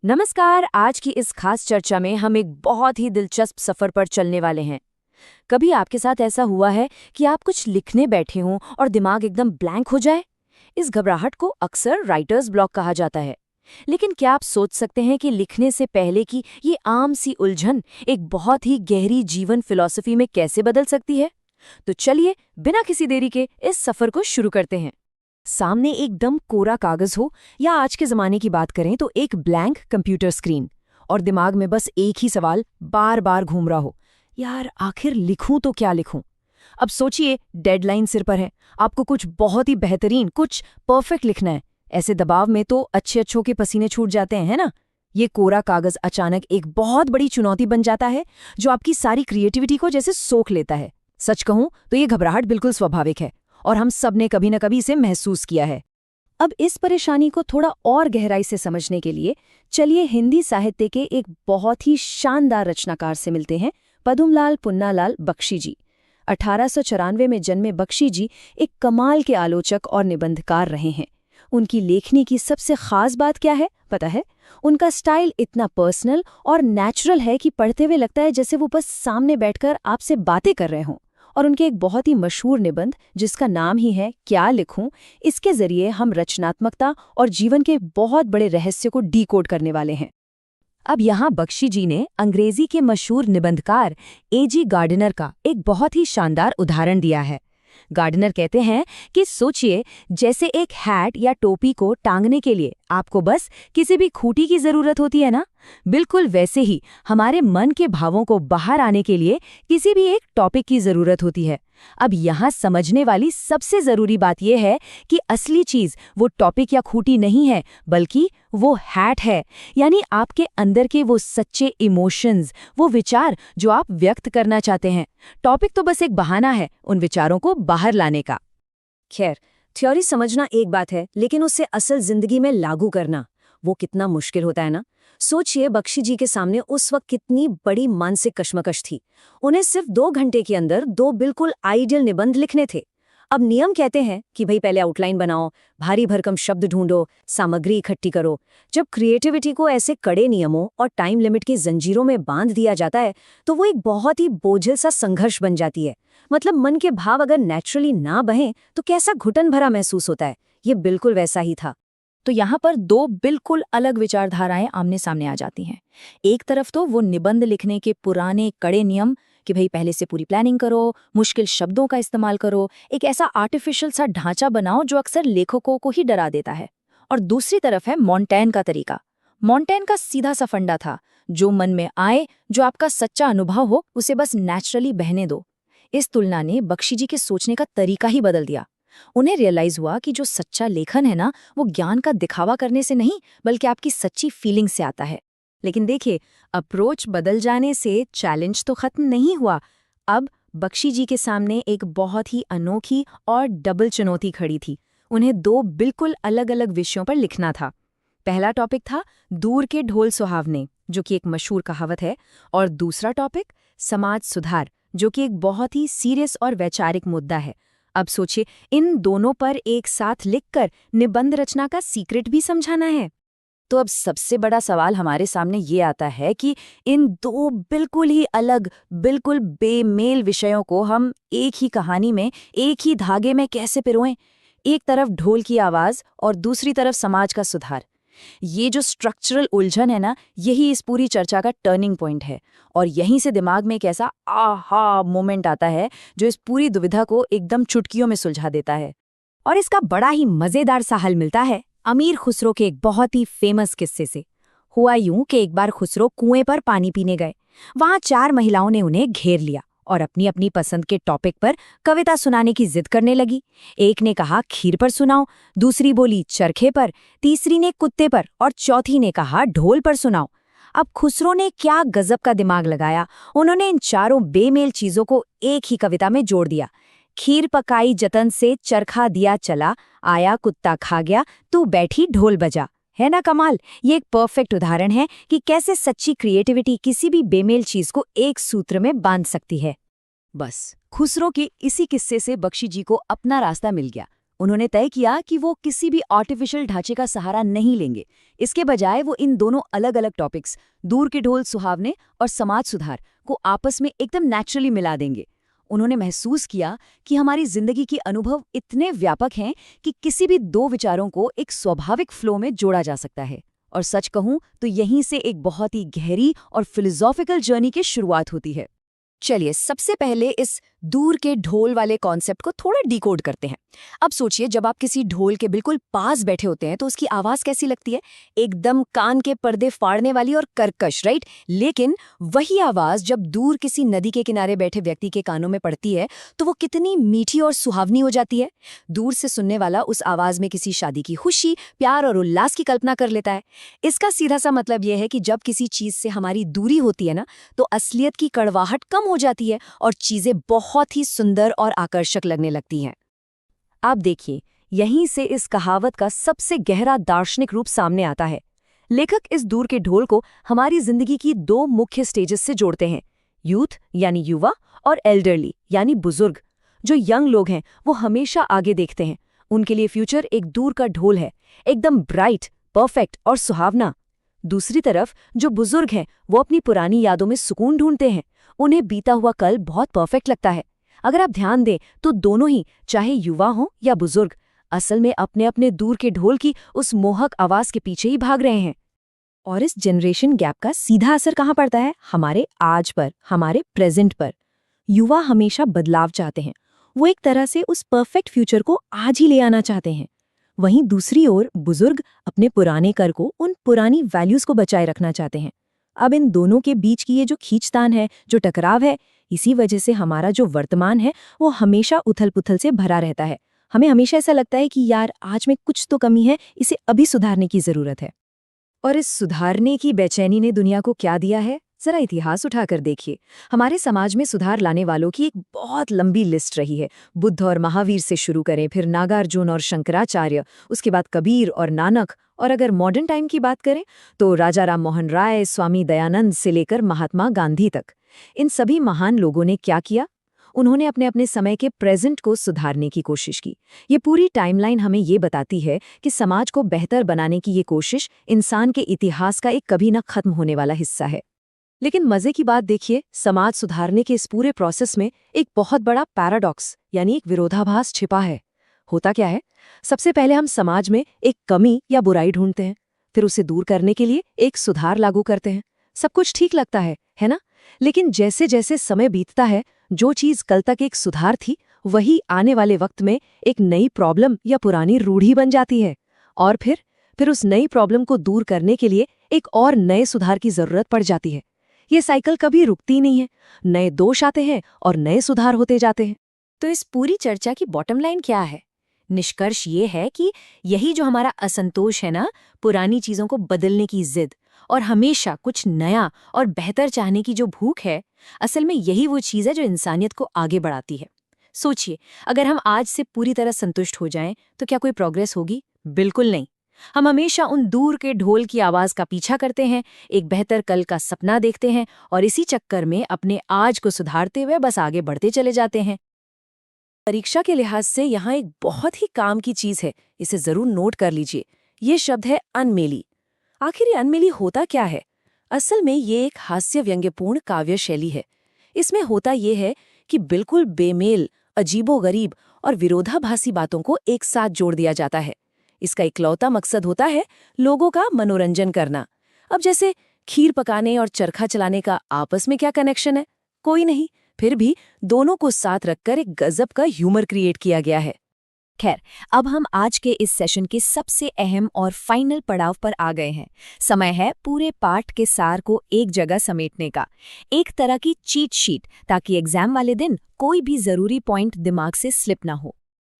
नमस्कार। आज की इस खास चर्चा में हम एक बहुत ही दिलचस्प सफर पर चलने वाले हैं। कभी आपके साथ ऐसा हुआ है कि आप कुछ लिखने बैठे हों और दिमाग एकदम ब्लैंक हो जाए? इस घबराहट को अक्सर राइटर्स ब्लॉक कहा जाता है। लेकिन क्या आप सोच सकते हैं कि लिखने से पहले की ये आम सी उलझन एक बहुत ही गहरी जीवन फिलॉसफी में कैसे बदल सकती है? तो चलिए बिना किसी देरी के इस सफर को शुरू करते हैं। सामने एकदम कोरा कागज हो या आज के जमाने की बात करें तो एक ब्लैंक कंप्यूटर स्क्रीन और दिमाग में बस एक ही सवाल बार बार घूम रहा हो, यार आखिर लिखूं तो क्या लिखूं। अब सोचिए, डेडलाइन सिर पर है, आपको कुछ बहुत ही बेहतरीन, कुछ परफेक्ट लिखना है। ऐसे दबाव में तो अच्छे अच्छों के पसीने छूट जाते हैं, है ना? ये कोरा कागज अचानक एक बहुत बड़ी चुनौती बन जाता है जो आपकी सारी क्रिएटिविटी को जैसे सोख लेता है। सच कहूं तो ये घबराहट बिल्कुल स्वाभाविक है और हम सब ने कभी न कभी इसे महसूस किया है। अब इस परेशानी को थोड़ा और गहराई से समझने के लिए चलिए हिंदी साहित्य के एक बहुत ही शानदार रचनाकार से मिलते हैं, पद्मलाल पुन्नालाल बख्शी जी। 1894 में जन्मे बख्शी जी एक कमाल के आलोचक और निबंधकार रहे हैं। उनकी लेखनी की सबसे खास बात क्या है पता है? उनका स्टाइल इतना पर्सनल और नेचुरल है कि पढ़ते हुए लगता है जैसे वो बस सामने बैठकर आपसे बातें कर रहे हों। और उनके एक बहुत ही मशहूर निबंध जिसका नाम ही है क्या लिखूं, इसके जरिए हम रचनात्मकता और जीवन के बहुत बड़े रहस्य को डीकोड करने वाले हैं। अब यहाँ बख्शी जी ने अंग्रेजी के मशहूर निबंधकार A.G. गार्डनर का एक बहुत ही शानदार उदाहरण दिया है। गार्डनर कहते हैं कि सोचिए, जैसे एक हैट या टोपी को टांगने के लिए आपको बस किसी भी खूंटी की जरूरत होती है ना, बिल्कुल वैसे ही हमारे मन के भावों को बाहर आने के लिए किसी भी एक टॉपिक की जरूरत होती है। अब यहाँ समझने वाली सबसे जरूरी बात यह है कि असली चीज वो टॉपिक या खूंटी नहीं है, बल्कि वो हैट है। यानी आपके अंदर के वो सच्चे इमोशंस, वो विचार जो आप व्यक्त करना चाहते हैं। टॉपिक तो बस एक बहाना है उन विचारों को बाहर लाने का। खैर, थ्योरी समझना एक बात है, लेकिन उसे असल जिंदगी में लागू करना वो कितना मुश्किल होता है ना। सोचिए, बख्शी जी के सामने उस वक्त कितनी बड़ी मानसिक कश्मकश थी। उन्हें सिर्फ 2 घंटे के अंदर 2 बिल्कुल आइडियल निबंध लिखने थे। अब नियम कहते हैं कि भाई पहले आउटलाइन बनाओ, भारी भरकम शब्द ढूंढो, सामग्री इकट्ठी करो। जब क्रिएटिविटी को ऐसे कड़े नियमों और टाइम लिमिट की जंजीरों में बांध दिया जाता है तो वो एक बहुत ही बोझिल सा संघर्ष बन जाती है। मतलब मन के भाव अगर नेचुरली ना बहें तो कैसा घुटन भरा महसूस होता है। ये बिल्कुल वैसा ही था। तो यहाँ पर 2 बिल्कुल अलग विचारधाराएं आमने सामने आ जाती हैं। एक तरफ तो वो निबंध लिखने के पुराने कड़े नियम कि भाई पहले से पूरी प्लानिंग करो, मुश्किल शब्दों का इस्तेमाल करो, एक ऐसा आर्टिफिशियल सा ढांचा बनाओ जो अक्सर लेखकों को ही डरा देता है। और दूसरी तरफ है मोंटेन का तरीका। मोंटेन का सीधा सा फंडा था, जो मन में आए, जो आपका सच्चा अनुभव हो, उसे बस नेचुरली बहने दो। इस तुलना ने बख्शी जी के सोचने का तरीका ही बदल दिया। उन्हें रियलाइज हुआ कि जो सच्चा लेखन है ना, वो ज्ञान का दिखावा करने से नहीं बल्कि आपकी सच्ची फीलिंग से आता है। लेकिन देखिए, अप्रोच बदल जाने से चैलेंज तो खत्म नहीं हुआ। अब बख्शी जी के सामने एक बहुत ही अनोखी और डबल चुनौती खड़ी थी। उन्हें 2 बिल्कुल अलग अलग विषयों पर लिखना था। पहला टॉपिक था दूर के ढोल सुहावने, जो कि एक मशहूर कहावत है, और दूसरा टॉपिक समाज सुधार, जो कि एक बहुत ही सीरियस और वैचारिक मुद्दा है। अब सोचिए, इन दोनों पर एक साथ लिखकर निबंध रचना का सीक्रेट भी समझाना है। तो अब सबसे बड़ा सवाल हमारे सामने ये आता है कि इन 2 बिल्कुल ही अलग, बिल्कुल बेमेल विषयों को हम एक ही कहानी में, एक ही धागे में कैसे पिरोएं? एक तरफ ढोल की आवाज और दूसरी तरफ समाज का सुधार। ये जो स्ट्रक्चरल उलझन है ना, यही इस पूरी चर्चा का टर्निंग पॉइंट है। और यहीं से दिमाग में एक ऐसा आहा मोमेंट आता है जो इस पूरी दुविधा को एकदम चुटकियों में सुलझा देता है। और इसका बड़ा ही मजेदार सा हल मिलता है अमीर खुसरो के एक बहुत ही फेमस किस्से से। हुआ यूं कि एक बार खुसरो कुएं पर पानी पीने गए। वहां 4 महिलाओं ने उन्हें घेर लिया और अपनी अपनी पसंद के टॉपिक पर कविता सुनाने की जिद करने लगी। एक ने कहा खीर पर सुनाओ, दूसरी बोली चरखे पर, तीसरी ने कुत्ते पर और चौथी ने कहा ढोल पर सुनाओ। अब खुसरो ने क्या गजब का दिमाग लगाया। उन्होंने इन चारों बेमेल चीजों को एक ही कविता में जोड़ दिया। खीर पकाई जतन से, चरखा दिया चला, आया कुत्ता खा गया, तू बैठी ढोल बजा। है ना कमाल? ये एक परफेक्ट उदाहरण है कि कैसे सच्ची क्रिएटिविटी किसी भी बेमेल चीज को एक सूत्र में बांध सकती है। बस खुसरो के इसी किस्से से बख्शी जी को अपना रास्ता मिल गया। उन्होंने तय किया कि वो किसी भी आर्टिफिशियल ढांचे का सहारा नहीं लेंगे। इसके बजाय वो इन दोनों अलग अलग टॉपिक्स, दूर के ढोल सुहावने और समाज सुधार, को आपस में एकदम नेचुरली मिला देंगे। उन्होंने महसूस किया कि हमारी जिंदगी के अनुभव इतने व्यापक हैं कि किसी भी दो विचारों को एक स्वाभाविक फ्लो में जोड़ा जा सकता है। और सच कहूं तो यहीं से एक बहुत ही गहरी और फिलोसॉफिकल जर्नी की शुरुआत होती है। चलिए सबसे पहले इस दूर के ढोल वाले कॉन्सेप्ट को थोड़ा डिकोड करते हैं। अब सोचिए, जब आप किसी ढोल के बिल्कुल पास बैठे होते हैं तो उसकी आवाज कैसी लगती है? एकदम कान के पर्दे फाड़ने वाली और कर्कश, राइट? लेकिन वही आवाज जब दूर किसी नदी के किनारे बैठे व्यक्ति के कानों में पड़ती है तो वो कितनी मीठी और सुहावनी हो जाती है। दूर से सुनने वाला उस आवाज में किसी शादी की खुशी, प्यार और उल्लास की कल्पना कर लेता है। इसका सीधा सा मतलब यह है कि जब किसी चीज से हमारी दूरी होती है ना, तो असलियत की कड़वाहट कम हो जाती है और चीजें बहुत ही सुंदर और आकर्षक लगने लगती हैं। आप देखिए, यहीं से इस कहावत का सबसे गहरा दार्शनिक रूप सामने आता है। लेखक इस दूर के ढोल को हमारी जिंदगी की दो मुख्य स्टेजेस से जोड़ते हैं, यूथ यानी युवा और एल्डरली यानी बुजुर्ग। जो यंग लोग हैं वो हमेशा आगे देखते हैं, उनके लिए फ्यूचर एक दूर का ढोल है, एकदम ब्राइट, परफेक्ट और सुहावना। दूसरी तरफ जो बुजुर्ग हैं वो अपनी पुरानी यादों में सुकून ढूंढते हैं, उन्हें बीता हुआ कल बहुत परफेक्ट लगता है। अगर आप ध्यान दें तो दोनों ही, चाहे युवा हो या बुजुर्ग, असल में अपने अपने दूर के ढोल की उस मोहक आवाज के पीछे ही भाग रहे हैं। और इस जनरेशन गैप का सीधा असर कहाँ पड़ता है? हमारे आज पर, हमारे प्रेजेंट पर। युवा हमेशा बदलाव चाहते हैं, वो एक तरह से उस परफेक्ट फ्यूचर को आज ही ले आना चाहते हैं। वहीं दूसरी ओर बुजुर्ग अपने पुराने कर को, उन पुरानी वैल्यूज को बचाए रखना चाहते हैं। अब इन दोनों के बीच की ये जो खींचतान है, जो टकराव है, इसी वजह से हमारा जो वर्तमान है वो हमेशा उथल पुथल से भरा रहता है। हमें हमेशा ऐसा लगता है कि यार आज में कुछ तो कमी है, इसे अभी सुधारने की जरूरत है। और इस सुधारने की बेचैनी ने दुनिया को क्या दिया है? जरा इतिहास उठाकर देखिए। हमारे समाज में सुधार लाने वालों की एक बहुत लंबी लिस्ट रही है। बुद्ध और महावीर से शुरू करें, फिर नागार्जुन और शंकराचार्य, उसके बाद कबीर और नानक, और अगर मॉडर्न टाइम की बात करें तो राजा राम मोहन राय, स्वामी दयानंद से लेकर महात्मा गांधी तक। इन सभी महान लोगों ने क्या किया? उन्होंने अपने अपने समय के प्रेजेंट को सुधारने की कोशिश की। ये पूरी टाइमलाइन हमें ये बताती है कि समाज को बेहतर बनाने की ये कोशिश इंसान के इतिहास का एक कभी न खत्म होने वाला हिस्सा है। लेकिन मजे की बात देखिए, समाज सुधारने के इस पूरे प्रोसेस में एक बहुत बड़ा पैराडॉक्स यानी एक विरोधाभास छिपा है। होता क्या है? सबसे पहले हम समाज में एक कमी या बुराई ढूंढते हैं, फिर उसे दूर करने के लिए एक सुधार लागू करते हैं। सब कुछ ठीक लगता है ना? लेकिन जैसे जैसे समय बीतता है, जो चीज कल तक एक सुधार थी, वही आने वाले वक्त में एक नई प्रॉब्लम या पुरानी रूढ़ी बन जाती है। और फिर उस नई प्रॉब्लम को दूर करने के लिए एक और नए सुधार की जरूरत पड़ जाती है। ये साइकिल कभी रुकती नहीं है, नए दोष आते हैं और नए सुधार होते जाते हैं। तो इस पूरी चर्चा की बॉटम लाइन क्या है? निष्कर्ष ये है कि यही जो हमारा असंतोष है ना, पुरानी चीजों को बदलने की जिद और हमेशा कुछ नया और बेहतर चाहने की जो भूख है, असल में यही वो चीज है जो इंसानियत को आगे बढ़ाती है। सोचिए, अगर हम आज से पूरी तरह संतुष्ट हो जाएं तो क्या कोई प्रोग्रेस होगी? बिल्कुल नहीं। हम हमेशा उन दूर के ढोल की आवाज का पीछा करते हैं, एक बेहतर कल का सपना देखते हैं और इसी चक्कर में अपने आज को सुधारते हुए बस आगे बढ़ते चले जाते हैं। परीक्षा के लिहाज से यहाँ एक बहुत ही काम की चीज है, इसे जरूर नोट कर लीजिए। ये शब्द है अनमेली। आखिर ये अनमेली होता क्या है? असल में ये एक हास्य व्यंग्यपूर्ण काव्य शैली है। इसमें होता ये है कि बिल्कुल बेमेल, अजीबोगरीब और विरोधाभासी बातों को एक साथ जोड़ दिया जाता है। इसका इकलौता मकसद होता है लोगों का मनोरंजन करना। अब जैसे खीर पकाने और चरखा चलाने का आपस में क्या कनेक्शन है? कोई नहीं, फिर भी दोनों को साथ रखकर एक गजब का ह्यूमर क्रिएट किया गया है। खैर, अब हम आज के इस सेशन के सबसे अहम और फाइनल पड़ाव पर आ गए हैं। समय है पूरे पाठ के सार को एक जगह समेटने का, एक तरह की चीट शीट, ताकि एग्जाम वाले दिन कोई भी जरूरी पॉइंट दिमाग से स्लिप ना हो।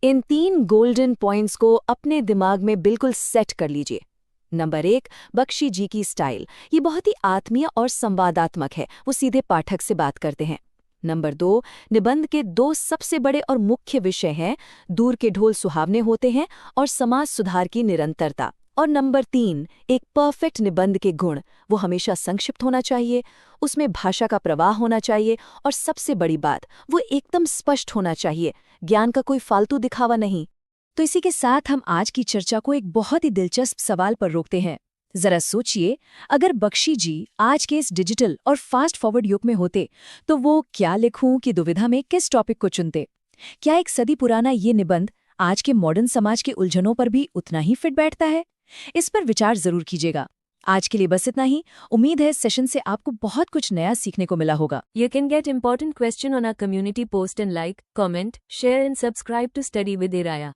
इन 3 गोल्डन पॉइंट्स को अपने दिमाग में बिल्कुल सेट कर लीजिए। नंबर 1, बख्शी जी की स्टाइल। ये बहुत ही आत्मीय और संवादात्मक है, वो सीधे पाठक से बात करते हैं। नंबर 2, निबंध के 2 सबसे बड़े और मुख्य विषय हैं, दूर के ढोल सुहावने होते हैं और समाज सुधार की निरंतरता। और नंबर 3, एक परफेक्ट निबंध के गुण, वो हमेशा संक्षिप्त होना चाहिए, उसमें भाषा का प्रवाह होना चाहिए और सबसे बड़ी बात, वो एकदम स्पष्ट होना चाहिए, ज्ञान का कोई फालतू दिखावा नहीं। तो इसी के साथ हम आज की चर्चा को एक बहुत ही दिलचस्प सवाल पर रोकते हैं। जरा सोचिए, अगर बख्शी जी आज के इस डिजिटल और फास्ट फॉरवर्ड युग में होते तो वो क्या लिखूं की दुविधा में किस टॉपिक को चुनते। क्या एक सदी पुराना ये निबंध आज के मॉडर्न समाज के उलझनों पर भी उतना ही फिट बैठता है? इस पर विचार जरूर कीजिएगा। आज के लिए बस इतना ही। उम्मीद है इस सेशन से आपको बहुत कुछ नया सीखने को मिला होगा। You can get important question on our community post and like, comment, share and subscribe to Study with Iraya.